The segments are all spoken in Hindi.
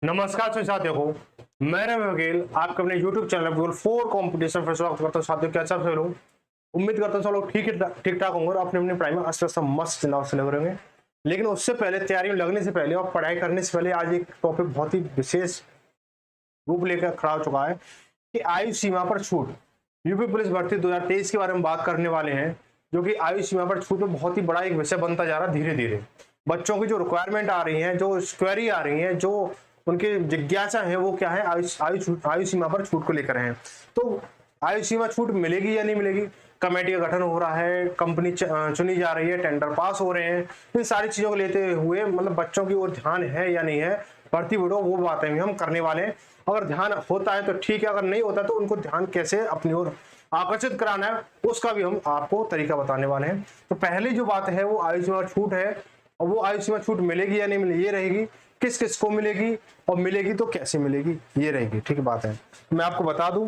नमस्कार साथियों को मैं रवि वकील आपके अपने YouTube चैनल गूगल 4 कंपटीशन फिर स्वागत करता हूं। साथियों कैसा फिर हूँ, उम्मीद करता हूं सब लोग ठीक ठाक होंगे और अपने अपने पढ़ाई में अच्छा सा मस्त चुनाव से लग रहे होंगे। लेकिन उससे पहले तैयारी में लगने से पहले और पढ़ाई करने से पहले आज एक टॉपिक बहुत ही विशेष रूप लेकर खड़ा हो चुका है कि आयु सीमा पर छूट। यूपी पुलिस भर्ती 2023 के बारे में बात करने वाले हैं, जो कि आयु सीमा पर छूट में बहुत ही बड़ा एक विषय बनता जा रहा है। धीरे धीरे बच्चों की जो रिक्वायरमेंट आ रही है, जो क्वेरी आ रही है, जो उनकी जिज्ञासा है, वो क्या है, आयु सीमा पर छूट को लेकर है। तो आयु सीमा छूट मिलेगी या नहीं मिलेगी, कमेटी का गठन हो रहा है, कंपनी चुनी जा रही है, टेंडर पास हो रहे हैं, इन सारी चीजों को लेते हुए मतलब बच्चों की ओर ध्यान है या नहीं है भर्ती बोर्ड, वो बातें हम करने वाले हैं। अगर ध्यान होता है तो ठीक है, अगर नहीं होता तो उनको ध्यान कैसे अपनी ओर आकर्षित कराना है उसका भी हम आपको तरीका बताने वाले हैं। तो पहली जो बात है वो आयु सीमा छूट है, और वो आयु सीमा छूट मिलेगी या नहीं मिलेगी ये रहेगी, किस किस को मिलेगी और मिलेगी तो कैसे मिलेगी ये रहेगी। ठीक बात है। मैं आपको बता दूं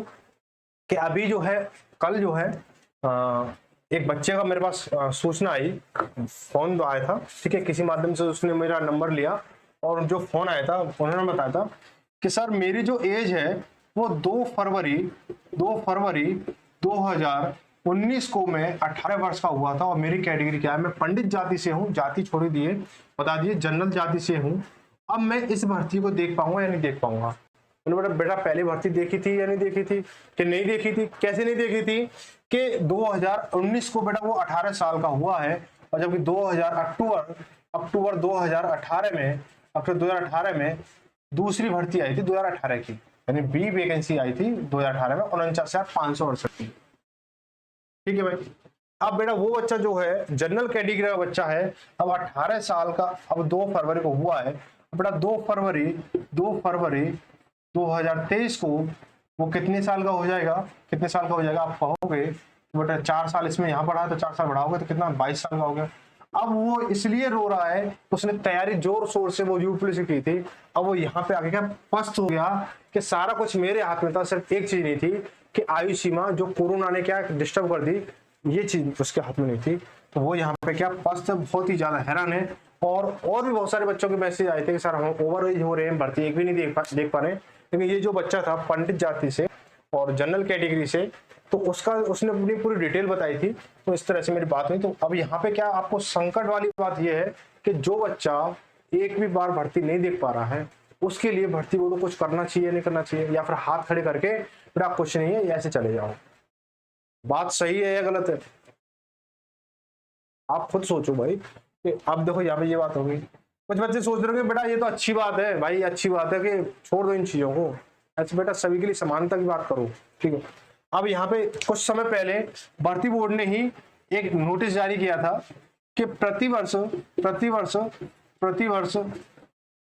कि अभी जो है, कल जो है एक बच्चे का मेरे पास सूचना आई, फोन तो आया था, ठीक है, किसी माध्यम से उसने मेरा नंबर लिया और जो फोन आया था उन्होंने बताया था कि सर मेरी जो एज है वो 2 फरवरी 2019 को मैं 18 वर्ष का हुआ था और मेरी कैटेगरी क्या है, मैं पंडित जाति से हूँ, जाति छोड़ दिए, बता दिए जनरल जाति से हूँ। अब मैं इस भर्ती को देख पाऊंगा या नहीं देख पाऊंगा। उन्होंने बेटा पहली भर्ती देखी थी या नहीं देखी थी, कि नहीं देखी थी, कैसे नहीं देखी थी कि 2019 को बेटा वो 18 साल का हुआ है, और जबकि 2000 अक्टूबर 2018 में, अक्टूबर 2018 में दूसरी भर्ती आई थी 2018 की, यानी बी वैकेंसी आई थी 2018 में 49,568 की। ठीक है भाई। अब बेटा वो बच्चा जो है जनरल कैटेगरी का बच्चा है, अब 18 साल का, अब 2 फरवरी को हुआ है, बेटा 2 फरवरी 2023 को वो कितने साल का हो जाएगा, कितने साल का हो जाएगा आप कहोगे, बेटा 4 साल इसमें यहाँ बढ़ा तो 4 साल बढ़ाओगे तो कितना 22 साल का हो गया। अब वो इसलिए रो रहा है, उसने तैयारी जोर शोर से वो यूपी पुलिस की थी, अब वो यहाँ पे आगे क्या पस्त हो गया कि सारा कुछ मेरे हाथ में था, सिर्फ एक चीज नहीं थी कि आयु सीमा जो कोरोना ने क्या डिस्टर्ब कर दी, ये चीज उसके हाथ में नहीं थी। तो वो यहाँ पे क्या पस्त, बहुत ही ज्यादा हैरान है। और भी बहुत सारे बच्चों के मैसेज आए थे कि सर हम ओवर एज हो रहे हैं, भर्ती एक भी नहीं देख पा रहे हैं। लेकिन ये जो बच्चा था पंडित जाति से और जनरल कैटेगरी से, तो उसने अपनी पूरी डिटेल बताई थी, तो इस तरह से मेरी बात हुई। तो अब यहाँ पे क्या आपको संकट वाली बात यह है कि जो बच्चा एक भी बार भर्ती नहीं देख पा रहा है, उसके लिए भर्ती बोर्ड को कुछ करना चाहिए नहीं करना चाहिए, या फिर हाथ खड़े करके फिर आप कुछ नहीं है ऐसे चले जाओ। बात सही है या गलत है, आप खुद सोचो भाई। कि अब देखो यहाँ पे ये बात होगी, कुछ बच्चे सोच रहे हो कि बेटा ये तो अच्छी बात है भाई, अच्छी बात है कि छोड़ दो इन चीजों को, अच्छा बेटा सभी के लिए समानता की बात करो। ठीक है। अब यहाँ पे कुछ समय पहले भर्ती बोर्ड ने ही एक नोटिस जारी किया था कि प्रतिवर्ष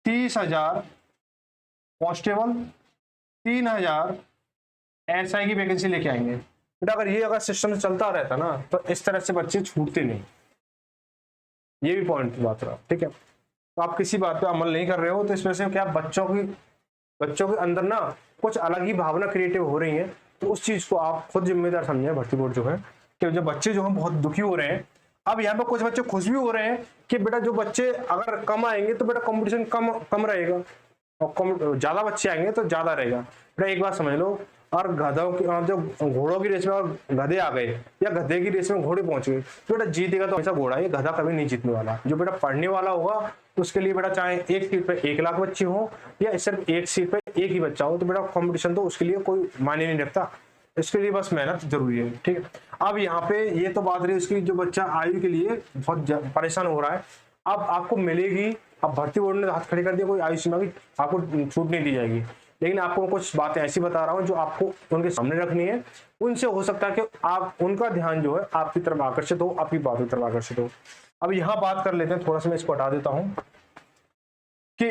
30,000 कांस्टेबल, 3,000 एसआई की वैकेंसी लेके आएंगे। बेटा अगर सिस्टम चलता रहता ना तो इस तरह से बच्चे छूटते नहीं, ये भी पॉइंट की बात रहा। ठीक है। तो आप किसी बात पे अमल नहीं कर रहे हो, तो इस वजह से क्या बच्चों के अंदर ना कुछ अलग ही भावना क्रिएटिव हो रही है। तो उस चीज को आप खुद जिम्मेदार समझे, भर्ती बोर्ड जो है, कि जो बच्चे जो हैं बहुत दुखी हो रहे हैं। अब यहाँ पे कुछ बच्चे खुश भी हो रहे हैं कि बेटा जो बच्चे अगर कम आएंगे तो बेटा कंपटीशन कम रहेगा, और ज्यादा बच्चे आएंगे तो ज्यादा रहेगा। बेटा एक बात समझ लो, और गधों की जो घोड़ों की रेस में और गधे आ गए, या गधे की रेस में घोड़े पहुंच गए, तो बेटा जीतेगा तो ऐसा घोड़ा है, गधा कभी नहीं जीतने वाला। जो बेटा पढ़ने वाला होगा तो उसके लिए बेटा चाहे एक सीट पे 1 लाख बच्चे हो या सिर्फ एक सीट पे एक ही बच्चा हो, तो बेटा कंपटीशन तो उसके लिए कोई मायने नहीं रखता, इसके लिए बस मेहनत जरूरी है। ठीक है। अब यहाँ पे ये तो बात रही उसकी, जो बच्चा आयु के लिए बहुत परेशान हो रहा है, अब आपको मिलेगी। अब भर्ती बोर्ड ने हाथ खड़े कर दिया, कोई आयु सीमा की आपको छूट नहीं दी जाएगी, लेकिन आपको कुछ बातें ऐसी बता रहा हूं जो आपको उनके सामने रखनी है। उनसे हो सकता है कि आप उनका ध्यान जो है आपकी तरफ आकर्षित हो, आपकी बात की तरफ आकर्षित हो। अब यहाँ बात कर लेते हैं, थोड़ा सा मैं इसको हटा देता हूं, कि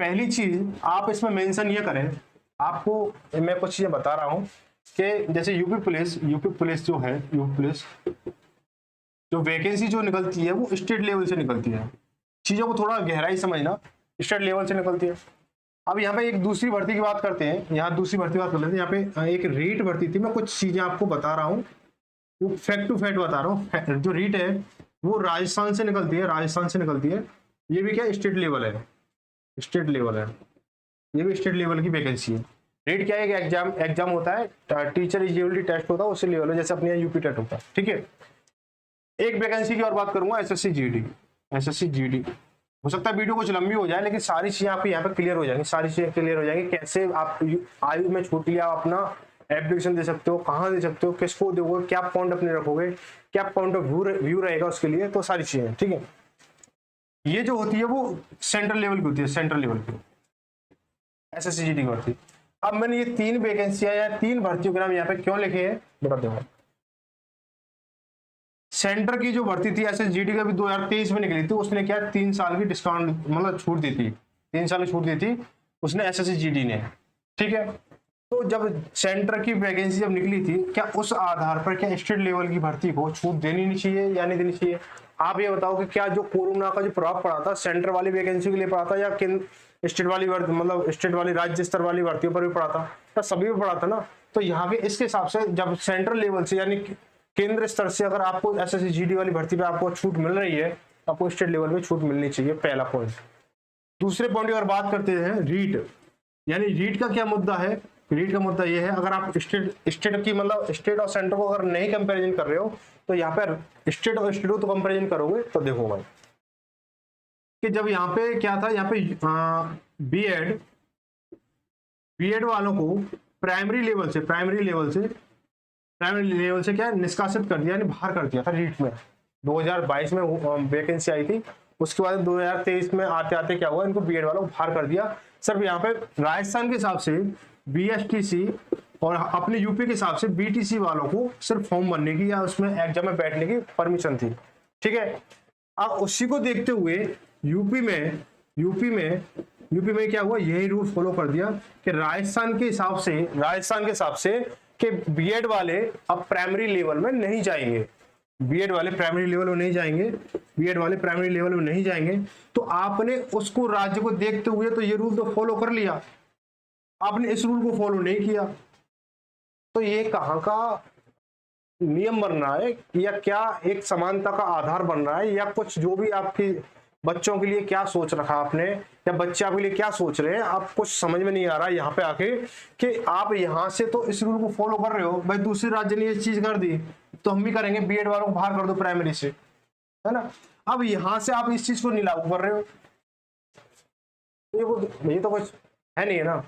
पहली चीज आप इसमें मेंशन ये करें, आपको मैं कुछ चीजें बता रहा हूं कि जैसे यूपी पुलिस जो है, यूपी पुलिस जो वैकेंसी जो निकलती है वो स्टेट लेवल से निकलती है। चीजों को थोड़ा गहराई समझना, स्टेट लेवल से निकलती है। अब यहाँ पे एक दूसरी भर्ती की बात करते हैं, यहाँ दूसरी भर्ती बात कर लेते हैं। यहाँ पे एक रीट भर्ती थी, मैं कुछ चीजें आपको बता रहा हूँ, वो फैक्ट टू फैक्ट बता रहा हूँ। जो रीट है वो राजस्थान से निकलती है, ये भी क्या स्टेट लेवल है, ये भी स्टेट लेवल की वैकेंसी है। रेट क्या है कि एग्जाम होता है, टीचर एलिजिबिलिटी टेस्ट होता है उसी लेवल में, जैसे अपने यहाँ यूपी टेट होता है, ठीक है। एक वैकेंसी की और बात करूंगा, एसएससी जीडी। एसएससी जीडी हो सकता है वीडियो कुछ लंबी हो जाए, लेकिन सारी चीजें आपको यहाँ पे क्लियर हो जाएंगी, सारी चीजें क्लियर हो जाएंगी। कैसे आप आयु में छूट लिया, अपना एप्लीकेशन दे सकते हो, कहाँ दे सकते हो, किसको दोगे, क्या पॉइंट अपने रखोगे, क्या पॉइंट ऑफ व्यू रहेगा उसके लिए, तो सारी चीजें, ठीक है। ये जो होती है वो सेंट्रल लेवल की होती है, सेंट्रल लेवल की एसएससी जीडी की भर्ती। अब मैंने ये 3 वैकेंसियां या 3 भर्तियों के नाम यहाँ पे क्यों लिखे हैं बता दूंगा। सेंटर की जो भर्ती थी एसएसजीडी का भी 2023 में निकली थी, उसने क्या 3 साल की डिस्काउंट मतलब छूट दी थी, 3 साल की छूट दी थी उसने एसएसजीडी ने, ठीक है। तो जब सेंटर की वैकेंसी जब निकली थी, क्या उस आधार पर क्या स्टेट लेवल की भर्ती को छूट देनी नहीं चाहिए या नहीं देनी चाहिए? आप ये बताओ कि क्या जो कोरोना का जो प्रभाव पड़ा था सेंटर वाली वैकेंसी के लिए पड़ा था या स्टेट वाली मतलब स्टेट वाली राज्य स्तर वाली भर्तियों पर भी पड़ा था, या सभी में पड़ा था ना। तो यहाँ पे इसके हिसाब से जब सेंट्रल लेवल से यानी केंद्र स्तर से अगर आपको एसएससी जीडी वाली भर्ती पे आपको छूट मिल रही है, आपको स्टेट लेवल पे छूट मिलनी चाहिए, पहला पॉइंट। दूसरे पॉइंट की अगर बात करते हैं रीट, यानी रीट का क्या मुद्दा है? रीट का मुद्दा ये है, अगर आप स्टेट की मतलब स्टेट और सेंटर को अगर नहीं कंपैरिजन कर रहे हो, तो यहाँ पे स्टेट और स्टेट को तो कंपैरिजन करोगे तो देखो भाई कि जब यहाँ पे क्या था, यहाँ पे बीएड वालों को प्राइमरी लेवल से क्या निष्कासित कर दिया, यानी बाहर कर दिया था रीट में। 2022 में वैकेंसी आई थी, उसके बाद 2023 में आते आते क्या हुआ, इनको बीएड वालों को बाहर कर दिया। सिर्फ यहाँ पे राजस्थान के हिसाब से बीएसटीसी और अपने यूपी के हिसाब से बीटीसी वालों को सिर्फ फॉर्म भरने की या उसमें एग्जाम में बैठने की परमिशन थी, ठीक है। अब उसी को देखते हुए यूपी में क्या हुआ, यही रूल फॉलो कर दिया कि राजस्थान के हिसाब से कि बीएड वाले अब प्राइमरी लेवल में नहीं जाएंगे, बीएड वाले प्राइमरी लेवल में नहीं जाएंगे। तो आपने उसको राज्य को देखते हुए तो ये रूल तो फॉलो कर लिया, आपने इस रूल को फॉलो नहीं किया, तो ये कहाँ का नियम बन रहा है, या क्या एक समानता का आधार बन रहा है, या कुछ जो भी आपकी बच्चों के लिए क्या सोच रखा आपने, या बच्चे आपके लिए क्या सोच रहे हैं, आप कुछ समझ में नहीं आ रहा यहाँ पे आके कि आप यहाँ से तो इस रूल को फॉलो कर रहे हो, भाई दूसरे राज्य ने ये चीज कर दी तो हम भी करेंगे, बीएड वालों को बाहर कर दो प्राइमरी से, है ना। अब यहाँ से आप इस चीज को नहीं लागू कर रहे हो, ये तो कुछ है नहीं है ना।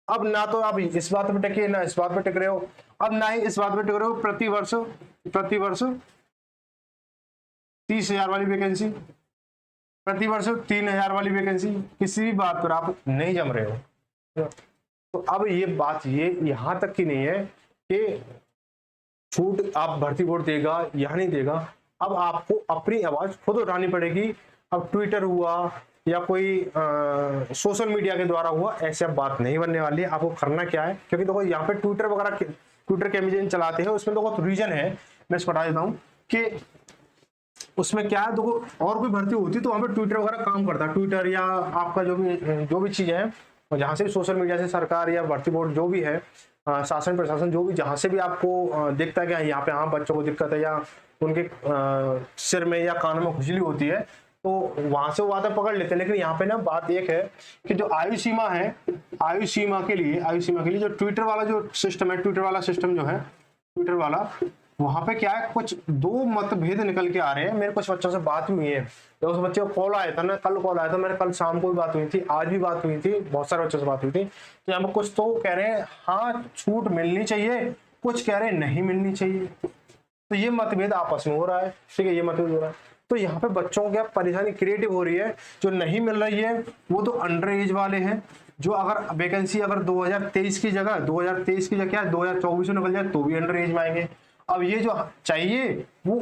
अब ना तो आप इस बात पे टिके ना इस बात पे टिक रहे हो, अब ना ही इस बात पे टिक रहे हो, प्रति वर्ष 30,000 वाली वैकेंसी, प्रति वर्ष 3,000 वाली वैकेंसी, किसी भी बात पर आप नहीं जम रहे हो। तो अब ये बात ये यहां तक की नहीं है कि छूट आप भर्ती बोर्ड देगा या नहीं देगा, अब आपको अपनी आवाज खुद उठानी पड़ेगी। अब ट्विटर हुआ या कोई सोशल मीडिया के द्वारा हुआ, ऐसे अब बात नहीं बनने वाली है। आपको करना क्या है, क्योंकि देखो यहाँ पे ट्विटर कैंपेन चलाते हैं, उसमें देखो रीजन है, मैं इसको बता देता हूँ कि उसमें क्या है, देखो और कोई भर्ती होती तो वहां पे ट्विटर वगैरह काम करता है, ट्विटर या आपका जो भी चीज है, जहां से सोशल मीडिया से सरकार या भर्ती बोर्ड जो भी है, शासन प्रशासन जो भी जहां से भी आपको देखता है कि यहाँ पे हाँ बच्चों को दिक्कत है या उनके सिर में या कानों में खुजली होती है, तो वहां से वो बातें पकड़ लेते हैं। लेकिन यहाँ पे ना बात एक है कि जो आयु सीमा के लिए जो ट्विटर वाला जो सिस्टम है, ट्विटर वाला वहां पे क्या है, कुछ 2 मतभेद निकल के आ रहे हैं। मेरे कुछ बच्चों से बात हुई है, तो उस बच्चे को कॉल आया था ना, कल कॉल आया था, मेरे कल शाम को भी बात हुई थी, आज भी बात हुई थी, बहुत सारे बच्चों से बात हुई थी। तो यहाँ पे कुछ तो कह रहे हैं हाँ छूट मिलनी चाहिए, कुछ कह रहे हैं नहीं मिलनी चाहिए। तो ये मतभेद आपस में हो रहा है, ठीक है, ये मतभेद हो रहा है। तो यहाँ पे बच्चों को क्या परेशानी क्रिएटिव हो रही है, जो नहीं मिल रही है वो तो अंडर एज वाले हैं, जो अगर वैकेंसी अगर 2023 की जगह 2024 में निकल जाए तो भी अंडर एज में आएंगे। अब ये जो चाहिए वो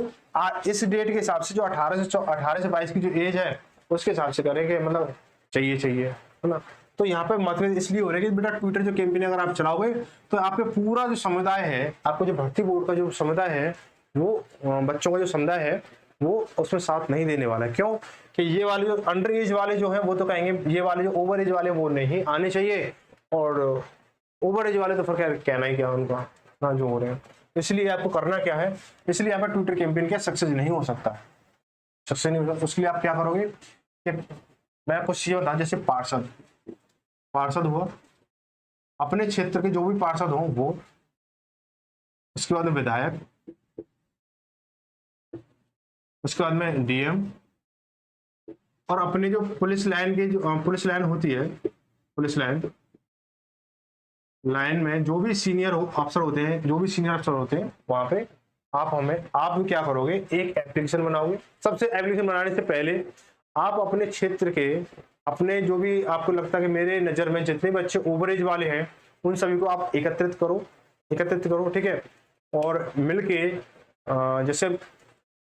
इस डेट के हिसाब से जो 18 से 22 की जो एज है उसके हिसाब से करेंगे, मतलब चाहिए, है ना। तो यहाँ पे मतभेद इसलिए हो रहा है कि बेटा ट्विटर जो कैंपेन अगर आप चलाओगे तो आपके पूरा जो समुदाय है, आपको जो भर्ती बोर्ड का जो समुदाय है, वो बच्चों का जो समुदाय है वो उसमें साथ नहीं देने वाला है। क्यों कि ये वाले जो अंडर एज वाले जो है वो तो कहेंगे, ये वाले जो ओवर एज वाले वो नहीं आने चाहिए, और ओवर एज वाले तो फिर कहना ही क्या उनका ना जो हो रहे हैं। इसलिए आपको करना क्या है, इसलिए यहाँ पर ट्विटर कैंपेन क्या सक्सेस नहीं हो सकता, उसके लिए आप क्या करोगे कि मैं कुछ चीजें बता, जैसे पार्षद हुआ, अपने क्षेत्र के जो भी पार्षद हों वो, उसके बाद में विधायक, उसके बाद में डीएम, और अपने जो पुलिस लाइन की जो पुलिस लाइन होती है, पुलिस लाइन में जो भी सीनियर अफसर होते हैं, जो भी सीनियर अफसर होते हैं वहां पे आप भी क्या करोगे, एक एप्लीकेशन बनाओगे। सबसे एप्लीकेशन बनाने से पहले आप अपने क्षेत्र के, अपने जो भी आपको लगता है कि मेरे नज़र में जितने बच्चे ओवरेज वाले हैं उन सभी को आप एकत्रित करो, ठीक है। और मिलके जैसे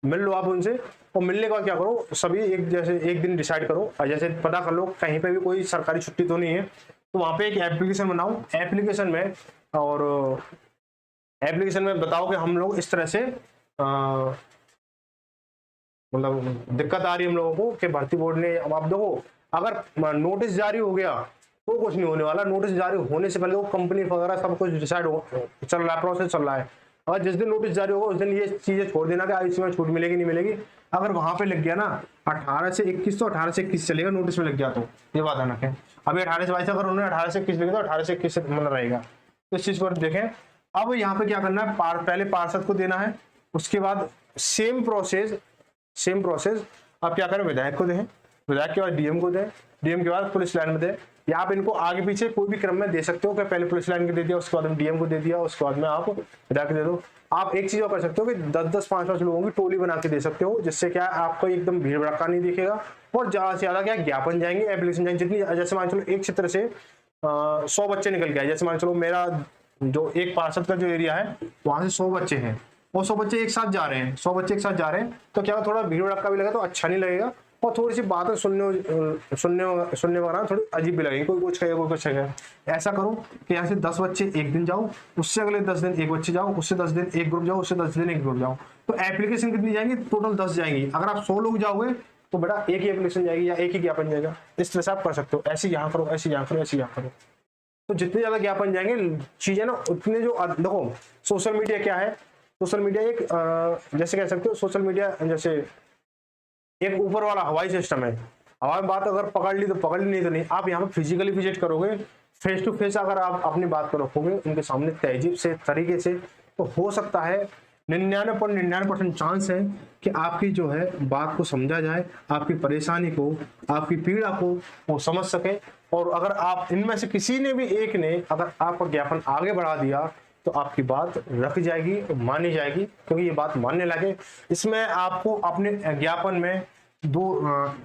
मिल लो आप उनसे, और मिलने के बाद क्या करो, सभी एक दिन डिसाइड करो, जैसे पता कर लो कहीं पे भी कोई सरकारी छुट्टी तो नहीं है, तो वहाँ पे एक एप्लीकेशन बनाओ। एप्लीकेशन में बताओ कि हम लोग इस तरह से मतलब दिक्कत आ रही है हम लोगों को कि भर्ती बोर्ड ने, अब आप देखो अगर नोटिस जारी हो गया तो कुछ नहीं होने वाला, नोटिस जारी होने से पहले वो कंपनी वगैरह सब कुछ डिसाइड चल रहा है, प्रोसेस चल रहा है। अगर जिस दिन नोटिस जारी होगा उस दिन ये चीजें छोड़ देना कि इसमें छूट मिलेगी नहीं मिलेगी। अगर वहां पे लग गया ना 18 से 21, तो 18 से 21 चलेगा, नोटिस में लग गया तो ये बात आना है। अभी 18 से 22 अगर उन्होंने 18 से 21 लिखा तो 18 से 21 मन रहेगा। तो इस चीज को देखें। अब यहाँ पे क्या करना है, पहले पार्षद को देना है, उसके बाद सेम प्रोसेस आप क्या करें, विधायक को दें, विधायक के बाद डीएम को दें, डीएम के बाद पुलिस लाइन में दें, या आप इनको आगे पीछे कोई भी क्रम में दे सकते हो कि पहले पुलिस लाइन को दे दिया, उसके बाद में डीएम को दे दिया, उसके बाद में आप विधायक को दे दो। आप एक चीज और कर सकते हो कि 10-10, 5-5 लोगों की टोली बना के दे सकते हो, जिससे क्या आपको एकदम भीड़ भड़का नहीं दिखेगा, और ज्यादा से ज्यादा क्या ज्ञापन जाएंगे, एप्लीकेशन जाएंगे। जितनी जैसे मान चलो एक क्षेत्र से 100 बच्चे निकल गए, जैसे मान चलो मेरा जो एक पार्षद का जो एरिया है वहां से 100 बच्चे हैं, और 100 बच्चे एक साथ जा रहे हैं, 100 बच्चे एक साथ जा रहे हैं, तो क्या थोड़ा भीड़ भड़का भी लगा तो अच्छा नहीं लगेगा, और थोड़ी सी बातें सुनने वगैरह थोड़ी अजीब भी लगेगी, कोई कुछ कहेगा कोई कुछ कहेगा। ऐसा करो कि यहाँ से 10 बच्चे एक दिन जाओ, उससे अगले 10 दिन एक बच्चे जाओ, उससे 10 दिन एक ग्रुप जाओ, उससे 10 दिन एक ग्रुप जाओ। तो एप्लीकेशन कितनी जाएंगी, टोटल 10 जाएंगी। अगर आप 100 लोग जाओगे तो बेटा एक ही एप्लीकेशन जाएगी या एक ही ज्ञापन जाएगा। इस तरह से आप कर सकते हो, ऐसे यहाँ करो, ऐसे यहाँ करो, ऐसे यहाँ करो। तो जितने ज्यादा ज्ञापन जाएंगे चीजें ना उतने, जो देखो सोशल मीडिया क्या है, सोशल मीडिया एक जैसे कह सकते हो, सोशल मीडिया जैसे एक ऊपर वाला हवाई सिस्टम है। हवा में बात अगर पकड़ ली तो पकड़ ली, नहीं तो नहीं। आप यहाँ पे फिजिकली विजिट करोगे, फेस टू फेस अगर आप अपनी बात को रखोगे उनके सामने तहजीब से, तरीके से, तो हो सकता है 99.99% चांस है कि आपकी जो है बात को समझा जाए, आपकी परेशानी को, आपकी पीड़ा को वो समझ सके। और अगर आप इनमें से किसी ने भी एक ने अगर आपका ज्ञापन आगे बढ़ा दिया तो आपकी बात रख जाएगी, मानी जाएगी, क्योंकि ये बात मानने लगे। इसमें आपको अपने ज्ञापन में 2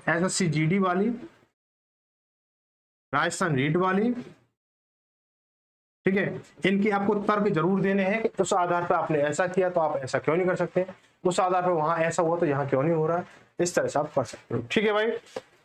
SSC GD वाली, राजस्थान रीट वाली, ठीक है, इनकी आपको तर्क जरूर देने हैं कि उस आधार पर आपने ऐसा किया तो आप ऐसा क्यों नहीं कर सकते, उस आधार पर वहां ऐसा हुआ तो यहाँ क्यों नहीं हो रहा है। इस तरह से आप कर सकते हो, ठीक है भाई।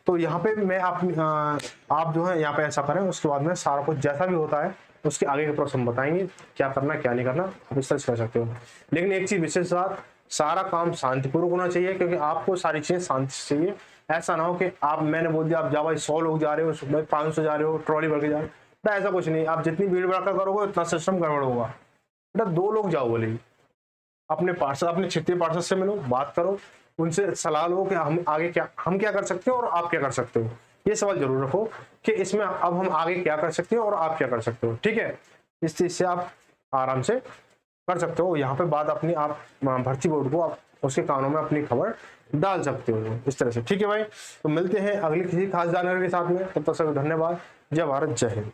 तो यहाँ पे मैं आप जो है यहाँ पे ऐसा करें, उसके बाद में सारा कुछ जैसा भी होता है उसके आगे के प्रोसेस हम बताएंगे, क्या करना क्या नहीं करना, आप इस तरह से कर सकते हो। लेकिन एक चीज विशेष बात, सारा काम शांतिपूर्वक होना चाहिए, क्योंकि आपको सारी चीजें शांति से चाहिए। ऐसा ना हो कि मैंने बोल दिया आप जाओ भाई 100 लोग जा रहे हो, 500 जा रहे हो, ट्रॉली भर के जा रहे हो, ऐसा कुछ नहीं। आप जितनी भीड़ भड़का करोगे उतना सिस्टम गड़बड़ होगा। बेटा 2 लोग जाओ, बोले अपने पार्षद, अपने क्षेत्रीय पार्षद से मिलो, बात करो, उनसे सलाह लो कि हम आगे हम क्या कर सकते हो और आप क्या कर सकते हो। ये सवाल जरूर रखो कि इसमें अब हम आगे क्या कर सकते हो और आप क्या कर सकते हो, ठीक है। इस चीज से आप आराम से कर सकते हो। यहाँ पे बात अपनी आप भर्ती बोर्ड को आप उसके कानों में अपनी खबर डाल सकते हो इस तरह से, ठीक है भाई। तो मिलते हैं अगली किसी खास जानकारी के साथ में, तब तक सबको धन्यवाद। जय भारत, जय हिंद।